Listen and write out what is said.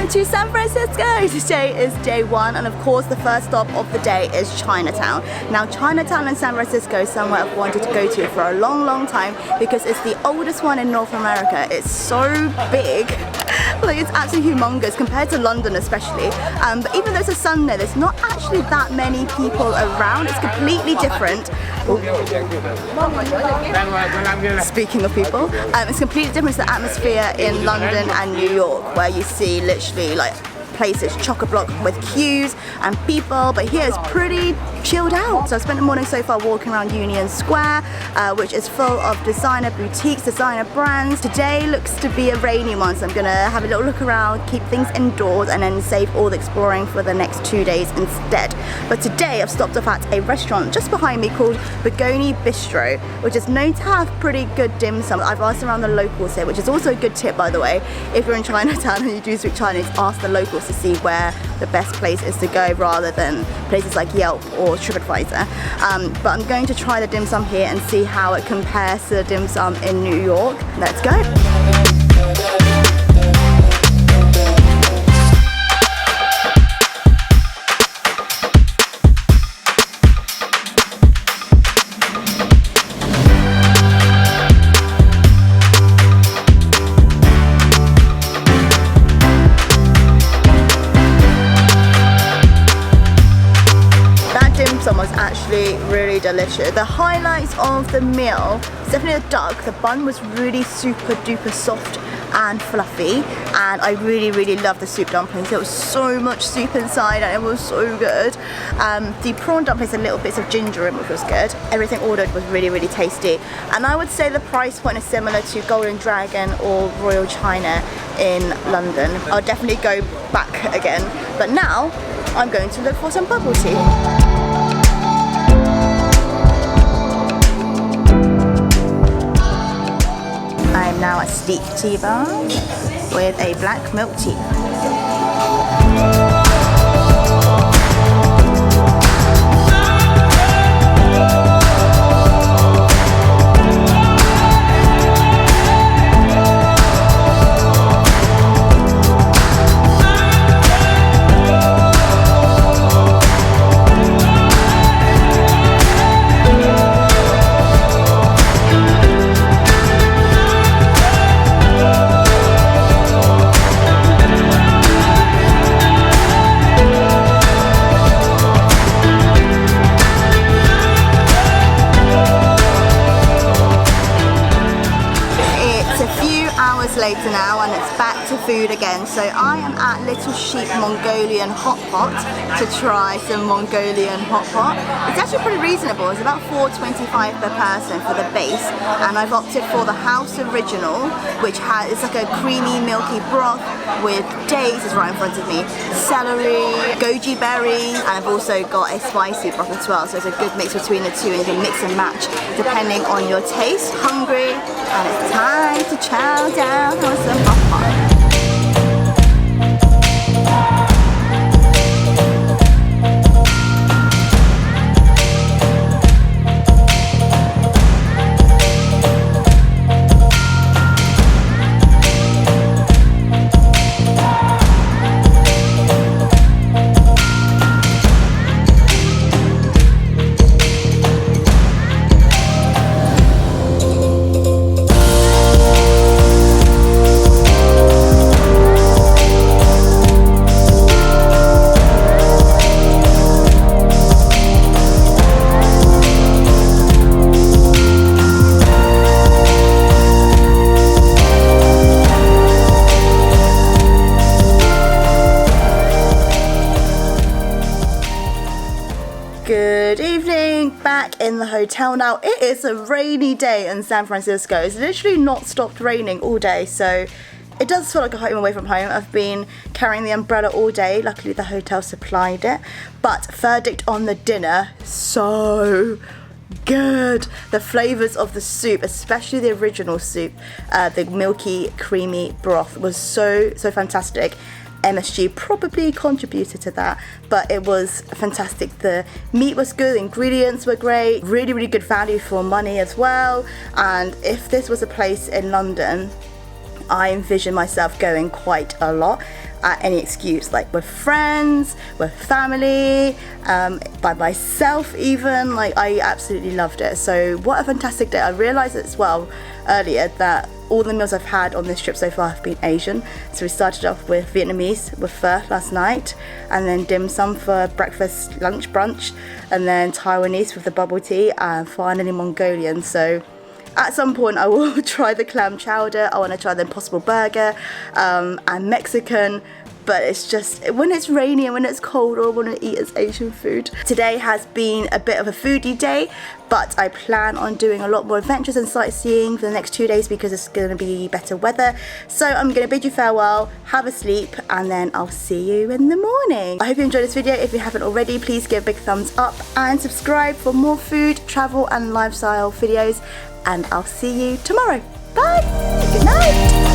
to San Francisco! Today is day one, and of course the first stop of the day is Chinatown. Now Chinatown in San Francisco is somewhere I've wanted to go to for a long time because it's the oldest one in North America. It's so big, like it's absolutely humongous compared to London especially. But even though it's a Sunday, there's not actually that many people around. It's completely different. Speaking of people, it's completely different to the atmosphere in London and New York, where you see literally like places chock-a-block with queues and people, but here it's pretty chilled out. So I spent the morning so far walking around Union Square, which is full of designer boutiques, designer brands. Today looks to be a rainy one, so I'm gonna have a little look around, keep things indoors, and then save all the exploring for the next 2 days instead. But today I've stopped off at a restaurant just behind me called Mongolian Bistro, which is known to have pretty good dim sum. I've asked around the locals here, which is also a good tip, by the way. If you're in Chinatown and you do speak Chinese, ask the locals to see where the best place is to go rather than places like Yelp or TripAdvisor. But I'm going to try the dim sum here and see how it compares to the dim sum in New York. Let's go. Was actually really delicious. The highlights of the meal is definitely the duck. The bun was really super duper soft and fluffy, and I really loved the soup dumplings. There was so much soup inside and it was so good. The prawn dumplings had little bits of ginger in, which was good. Everything ordered was really tasty, and I would say the price point is similar to Golden Dragon or Royal China in London. I'll definitely go back again, but now I'm going to look for some bubble tea. I'm now at STEAP Tea Bar with a black milk tea. Later now, and it's back to food again. So I am at Little Sheep Mongolian Hot Pot to try some Mongolian hot pot. It's actually pretty reasonable. It's about $4.25 per person for the base, and I've opted for the House Original, which it's like a creamy milky broth with dates, is right in front of me, celery, goji berries, and I've also got a spicy broth as well. So it's a good mix between the two, and you can mix and match depending on your taste. Hungry, and it's time to chow down on some hot pot. Good evening, back in the hotel now. It is a rainy day in San Francisco. It's literally not stopped raining all day, so it does feel like a home away from home. I've been carrying the umbrella all day. Luckily the hotel supplied it. But verdict on the dinner, so good. The flavours of the soup, especially the original soup, the milky creamy broth was so fantastic. MSG probably contributed to that, but it was fantastic. The meat was good, the ingredients were great, really good value for money as well. And if this was a place in London, I envision myself going quite a lot. at any excuse, like with friends, with family, by myself even. Like, I absolutely loved it. So what a fantastic day. I realized as well earlier that all the meals I've had on this trip so far have been Asian. So we started off with Vietnamese with pho last night, and then dim sum for breakfast, lunch, brunch, and then Taiwanese with the bubble tea, and finally Mongolian. So at some point I will try the clam chowder, I want to try the Impossible Burger, and Mexican. But it's just, when it's rainy and when it's cold, all I want to eat is Asian food. Today has been a bit of a foodie day, but I plan on doing a lot more adventures and sightseeing for the next 2 days because it's going to be better weather. So I'm going to bid you farewell, have a sleep, and then I'll see you in the morning. I hope you enjoyed this video. If you haven't already, please give a big thumbs up and subscribe for more food, travel and lifestyle videos. And I'll see you tomorrow. Bye! Good night!